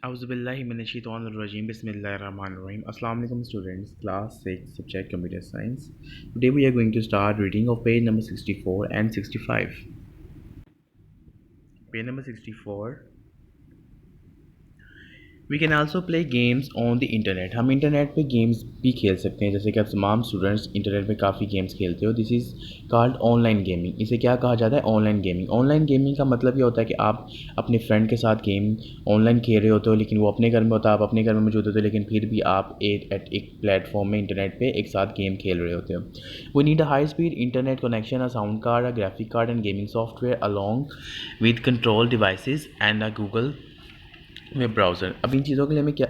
Auzubillahiminash-shaytanir-rajim. Bismillahir-rahmanir-rahim. Assalamu alaikum students, class 6, subject computer science. Today we are going to start reading of page number 64 and 65. Page number 64. We can also play games on the internet. हम internet पे games भी खेल सकते हैं, जैसे कि आप तमाम स्टूडेंट्स इंटरनेट पे काफ़ी गेम्स खेलते हो. This is called online gaming. इसे क्या कहा जाता है? Online gaming. ऑनलाइन गेमिंग का मतलब ये होता है कि आप अपने फ्रेंड के साथ गेम ऑनलाइन खेल रहे होते हो, लेकिन वो अपने घर में होता है, आप अपने घर में मौजूद होते हो, लेकिन फिर भी आप एक प्लेटफॉर्म में इंटरनेट पर एक साथ गेम खेल रहे होते हो. We need a high speed internet connection, a sound card, a graphic card and gaming software along with control devices and a Google web browser. अब इन चीज़ों के लिए हमें क्या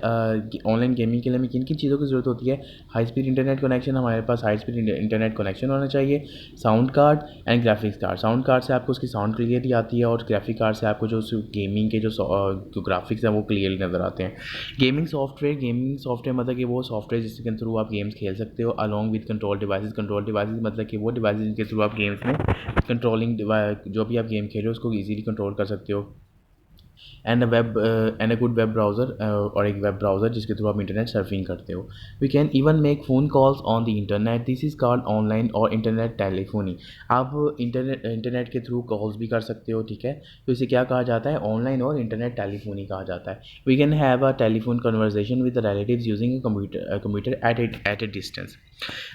ऑनलाइन गेमिंग के लिए हमें किन किन चीज़ों की ज़रूरत होती है? High speed internet connection. हमारे पास हाई स्पीड इंटरनेट कनेक्शन होना चाहिए. Sound card and graphics card. Sound card से आपको उसकी साउंड क्लियरिटी आती है, और ग्राफिक कार्ड से आपको जो गेमिंग के जो ग्राफिक्स हैं वो क्लियर नज़र आते हैं. गेमिंग सॉफ्टवेयर मतलब कि वो सॉफ्टवेयर जिसके थ्रू आप गेम्स खेल सकते हो अलॉन्ग विद कंट्रोल डिवाइसेज मतलब कि वो डिवाइसेज जिनके थ्रू आप गेम्स में कंट्रोलिंग जो भी आप गेम खेल रहे हो उसको ईजिली कंट्रोल कर सकते हो. And a good web browser, और एक वेब ब्राउज़र जिसके थ्रू आप इंटरनेट सर्फिंग करते हो. We can even make phone calls on the internet. This is called online or internet telephony. आप इंटरनेट के थ्रू कॉल्स भी कर सकते हो, ठीक है. तो इसे क्या कहा जाता है? ऑनलाइन और इंटरनेट टेलीफोनी कहा जाता है. We can have a telephone conversation with relatives using computer at a distance.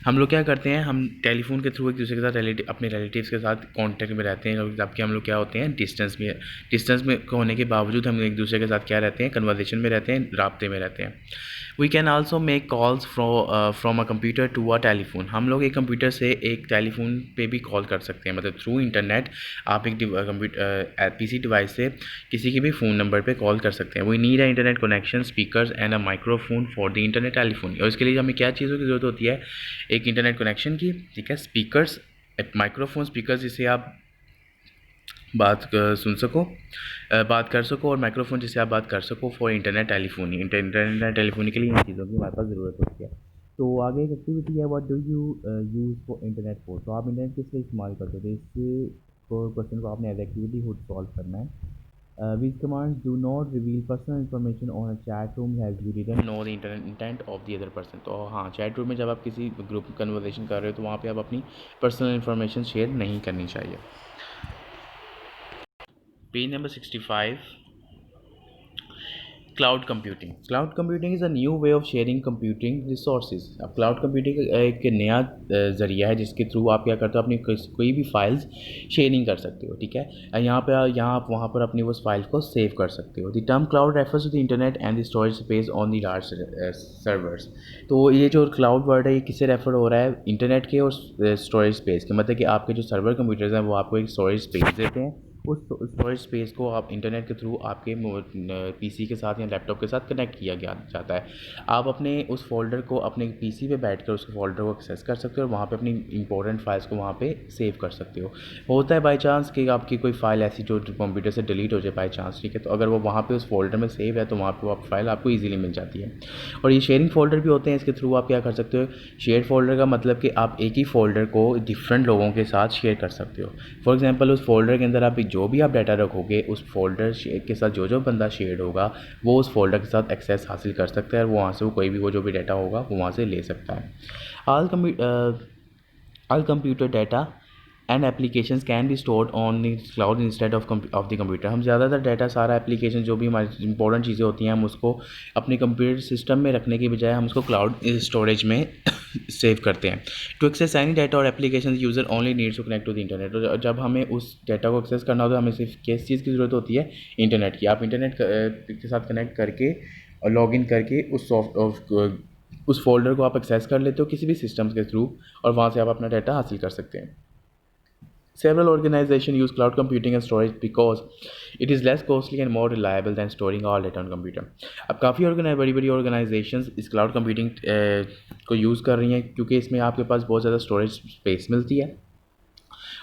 हम लोग क्या करते हैं? हम टेलीफोन के थ्रू एक दूसरे के साथ अपने रिलेटिव्स के साथ कांटेक्ट में रहते हैं, जबकि हम लोग क्या होते हैं? डिस्टेंस में होने के बावजूद हम एक दूसरे के साथ क्या रहते हैं? कन्वर्सेशन में रहते हैं, राब्ते में रहते हैं. We can also make calls from a computer to a telephone. हम लोग एक कंप्यूटर से एक टेलीफोन पे भी कॉल कर सकते हैं, मतलब थ्रू इंटरनेट आप एक कंप्यूटर पीसी डिवाइस से किसी के भी फ़ोन नंबर पे कॉल कर सकते हैं. We need a internet connection, speakers and a microphone for the internet telephone. और इसके लिए हमें क्या चीज़ों की ज़रूरत होती है? एक इंटरनेट कनेक्शन की, ठीक है, स्पीकर्स, एक माइक्रोफोन स्पीकर जिससे आप बात कर सको, और माइक्रोफोन जिससे आप बात कर सको for internet telephony. Internet telephony के लिए इन चीज़ों की हमारे पास ज़रूरत होती है. तो आगे एक एक्टिविटी है, what do you use for internet for. तो आप इंटरनेट किस लिए इस्तेमाल करते हो? तो इस क्वेश्चन को आपने एज एक्टिविटी खुद सॉल्व करना है. Which commands do not reveal personal information on a chat room has we didn't know the intent of the other person. तो हाँ, चैट रूम में जब आप किसी ग्रुप कन्वर्सेशन कर रहे हो तो वहाँ पे आप अपनी पर्सनल इन्फॉर्मेशन शेयर नहीं करनी चाहिए. Page number 65. Cloud computing is a new way of sharing computing resources. अब क्लाउड कंप्यूटिंग एक नया ज़रिया है जिसके थ्रू आप क्या करते हो? अपनी कोई भी फाइल्स शेयरिंग कर सकते हो, ठीक है. यहाँ आप वहाँ पर अपनी उस फाइल को सेव कर सकते हो. The term cloud refers to the internet and the storage space on the large servers. तो ये जो क्लाउड वर्ड है ये किससे रेफर हो रहा है? इंटरनेट के और स्टोरेज स्पेस के. मतलब कि आपके जो सर्वर कंप्यूटर्स हैं वो आपको एक स्टोरेज स्पेस देते हैं. उस स्टोरेज स्पेस को आप इंटरनेट के थ्रू आपके पीसी के साथ या लैपटॉप के साथ कनेक्ट किया गया जाता है. आप अपने उस फ़ोल्डर को अपने पीसी पे बैठकर उस फ़ोल्डर को एक्सेस कर सकते हो, और वहाँ पे अपनी इंपॉर्टेंट फाइल्स को वहाँ पे सेव कर सकते हो. होता है बाई चांस कि आपकी कोई फ़ाइल ऐसी जो कंप्यूटर से डिलीट हो जाए बाई चांस, ठीक है, तो अगर वो वहाँ पे उस फ़ोल्डर में सेव है तो वहाँ पे वो फाइल आपको ईजिली मिल जाती है. और ये शेयरिंग फ़ोल्डर भी होते हैं, इसके थ्रू आप क्या कर सकते हो? शेयर फ़ोल्डर का मतलब कि आप एक ही फ़ोल्डर को डिफरेंट लोगों के साथ शेयर कर सकते हो. फॉर एग्जांपल उस फ़ोल्डर के अंदर आप जो भी आप डाटा रखोगे उस फ़ोल्डर के साथ जो बंदा शेयर्ड होगा वो उस फ़ोल्डर के साथ एक्सेस हासिल कर सकता है, और वहाँ से वो कोई भी वो जो भी डाटा होगा वो वहाँ से ले सकता है. All computer data and applications can be stored on the cloud instead of the computer. हम ज़्यादातर डाटा, सारा एप्लीकेशन जो भी हमारी इंपॉर्टेंट चीज़ें होती हैं हम उसको अपने कंप्यूटर सिस्टम में रखने की बजाय हम उसको क्लाउड स्टोरेज में सेव करते हैं. To access any data or application user only needs to connect to the internet. और जब हमें उस डाटा को एक्सेस करना होता है हमें सिर्फ किस चीज़ की ज़रूरत होती है? इंटरनेट की. आप इंटरनेट के साथ कनेक्ट करके और लॉग इन करके उस फोल्डर को आप एक्सेस कर लेते हो किसी भी सिस्टम के थ्रू, और वहाँ से आप अपना डाटा हासिल कर सकते हैं. Several organizations use cloud computing and storage because it is less costly and more reliable than storing all data on computer. अब काफ़ी बड़ी बड़ी ऑर्गेनाइजेशंस इस क्लाउड कंप्यूटिंग को यूज़ कर रही हैं क्योंकि इसमें आपके पास बहुत ज़्यादा स्टोरेज स्पेस मिलती है,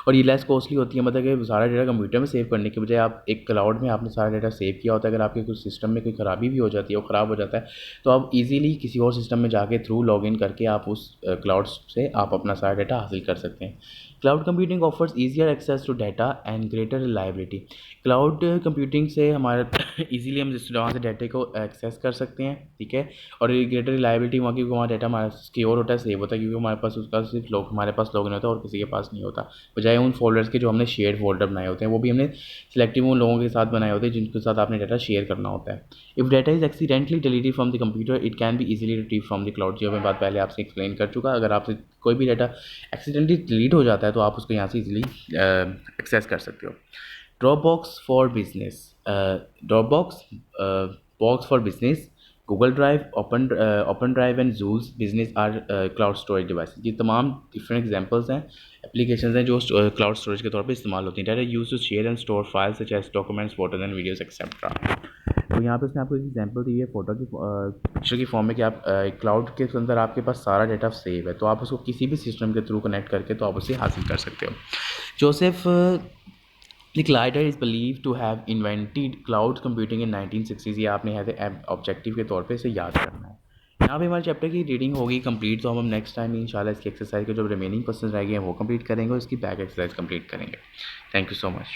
और ये लेस कॉस्टली होती है. मतलब कि सारा डाटा कंप्यूटर में सेव करने के बजाय आप एक क्लाउड में आपने सारा डाटा सेव किया होता है. अगर आपके कुछ सिस्टम में कोई ख़राबी भी हो जाती है, वो ख़राब हो जाता है, तो आप इजीली किसी और सिस्टम में जाके थ्रू लॉगिन करके आप उस क्लाउड से आप अपना सारा डाटा हासिल कर सकते हैं. Cloud computing offers easier access to data and greater reliability. Cloud computing से हमारा इजीली हम वहाँ से डाटा को एक्सेस कर सकते हैं, ठीक है, और ग्रेटर रिलायबिलिटी वहाँ की, वहाँ डाटा हमारा सिक्योर होता है, सेव होता है, क्योंकि हमारे पास उसका सिर्फ लोग हमारे पास लॉगिन होता है और किसी के पास नहीं होता, बजाय उन फोल्डर्स के जो हमने शेयर फोल्डर बनाए होते हैं, वो भी हमने सिलेक्टिव उन लोगों के साथ बनाए होते हैं जिनके साथ आपने डाटा शेयर करना होता है। If data is accidentally deleted from the computer it can be easily retrieve from the cloud, जो मैं बात पहले आपसे एक्सप्लेन कर चुका। अगर आपसे कोई भी डाटा एक्सीडेंटली डिलीट हो जाता है तो आप उसको यहाँ से इजीली एक्सेस कर सकते हो। Dropbox for business, Dropbox box for business, Google drive, open drive and Jules business are cloud storage device. ये तमाम डिफरेंट एग्जांपल्स हैं, एप्लीकेशंस हैं जो क्लाउड स्टोरेज के तौर पे इस्तेमाल होती हैं। Data use to share and store files such as documents, photos and videos etcetera. तो यहाँ पे उसने आपको एक एग्जांपल दी है फोटो की, पिक्चर की फॉर्म में, कि आप क्लाउड के अंदर आपके पास सारा डाटा सेव है, तो आप उसको किसी भी सिस्टम के थ्रू कनेक्ट करके तो आप उसे हासिल कर सकते हो। Joseph Licklider is believed to have invented cloud computing in 1960s। ये आपने है ऑब्जेक्टिव के तौर पे इसे याद करना है। यहाँ पे हमारे चैप्टर की रीडिंग होगी कंप्लीट, तो हम नेक्स्ट टाइम इंशाल्लाह इसकी एक्सरसाइज के जो रिमेनिंग क्वेश्चन रह गए हैं वो कंप्लीट करेंगे और इसकी बैक एक्सरसाइज कंप्लीट करेंगे। Thank you so much.